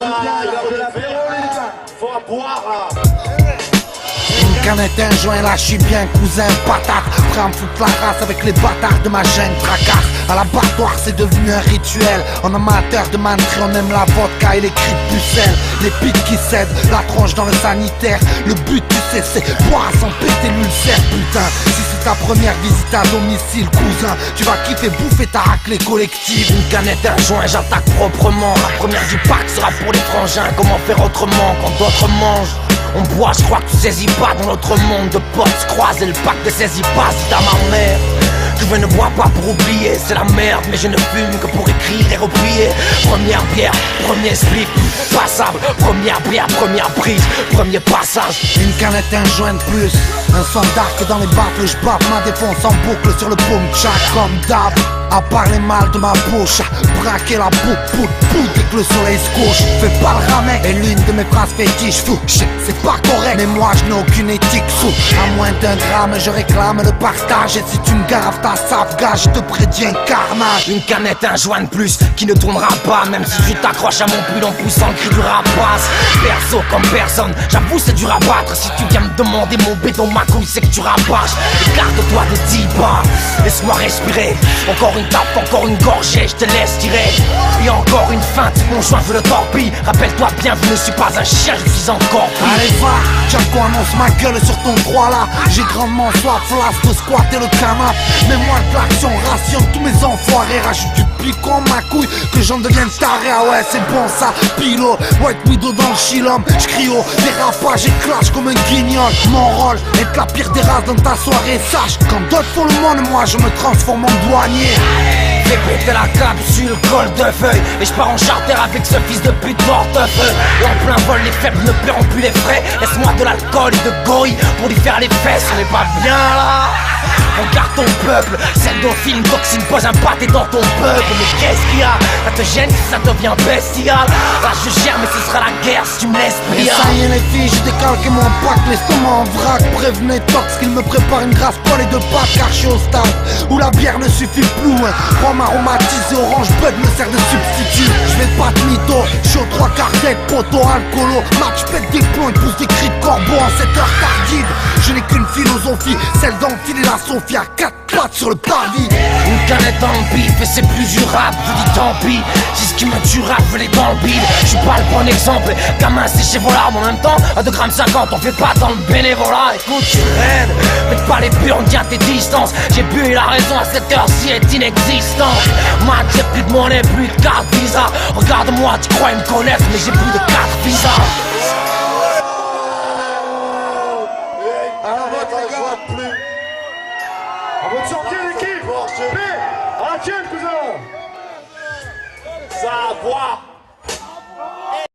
Faut boire. Une canette, un joint, là j'suis bien cousin, patate. Prêt à me foutre la race avec les bâtards de ma chaîne tracasse. À l'abattoir c'est devenu un rituel. En amateur de manterie on aime la vodka et les cris de pucelle. Les pics qui cèdent, la tronche dans le sanitaire. Le but tu sais c'est boire sans péter l'ulcère. Putain, si c'est ta première visite à domicile cousin, tu vas kiffer bouffer ta raclée collective. Une canette, un joint, j'attaque proprement. La première du pack sera pour les frangins. Comment faire autrement quand d'autres mangent? On boit, je crois que tu saisis pas dans notre monde de potes se croisent et le pack ne saisit pas si t'as ma mère. Je ne bois pas pour oublier, c'est la merde, mais je ne fume que pour écrire et replier. Première bière, premier split, passable. Première bière, première prise, premier passage. Une canette, un joint de plus. Un son d'arc dans les baffles, je bave ma défonce en boucle sur le boom chat comme d'hab. À parler mal de ma bouche, braquer la pout dès que le soleil se couche. Fais pas le ramet, et l'une de mes phrases fétiches fou. C'est pas correct, mais moi je n'ai aucune éthique sous. À moins d'un gramme, je réclame le partage. Et si tu me gaves ta safgage, je te prédis un carnage. Une canette, un joint de plus qui ne tournera pas. Même si tu t'accroches à mon pull en poussant le cri du rapace. Perso comme personne, j'avoue c'est dur à battre. Si tu viens me demander mon béton, ma couille c'est que tu rabâches. Garde-toi de 10 pas, laisse-moi respirer. Encore une tape, encore une gorgée, je te laisse tirer. Et encore une feinte, mon joint je le torpille. Rappelle-toi bien, je ne suis pas un chien, je suis encore pire. Allez va, Jaco annonce ma gueule sur ton droit là. J'ai grandement soif, flasque de squatter le canap. Mets-moi de l'action, rationne tous mes enfoirés. Rajoute du piquant ma couille, que j'en devienne taré. Ah ouais c'est bon ça, pilo, White Widow dans le chilom. J'crie au dérapage et clash comme un guignol. Mon rôle, être la pire des races dans ta soirée. Sache, quand d'autres font le monde, moi je me transforme en douanier. Fais péter la capsule, col de feuille. Et je pars en charter avec ce fils de pute portefeuille. Et en plein vol, les faibles ne paieront plus les frais. Laisse-moi de l'alcool et de gorille pour lui faire les fesses. On est pas bien là. Regarde ton peuple, celle d'un film toxine pose un pâté dans ton peuple. Mais qu'est-ce qu'il y a? Ça te gêne si ça devient bestial? Là je gère mais ce sera la guerre si tu me laisses Et plier. ça y est les filles, j'ai décalqué mon pack, l'estomac en vrac. Prévenez Tox qu'il me prépare une grasse poêlée de pâtes. Car je suis au stade où la bière ne suffit plus. Rhum aromatisé, orange bud me sert de substitut. Je vais pas de mytho, je suis aux 3 quarts d'être poteau alcoolo. Match pète des plombs et pousse des cris de corbeau en 7 heures tardive. Je n'ai qu'une philosophie, celle d'enfiler la Sophie à 4 pattes sur le parvis. Une canette dans le bif et c'est plus durable, je dis tant pis. Si ce qui me tue ravelé dans le bide. Je suis pas le bon exemple, gamin c'est chez volard. Mais en même temps, à 2,50 grammes on fait pas dans le bénévolat. Écoute, je raide, faites pas les purs, on tient tes distances. J'ai bu et la raison à cette heure-ci est inexistante. Moi j'ai plus de monnaie, plus de carte Visa. Regarde-moi, tu crois me connaître, mais j'ai plus de carte Visa. On va te sortir l'équipe. À la tienne, cousin. Ça à boire.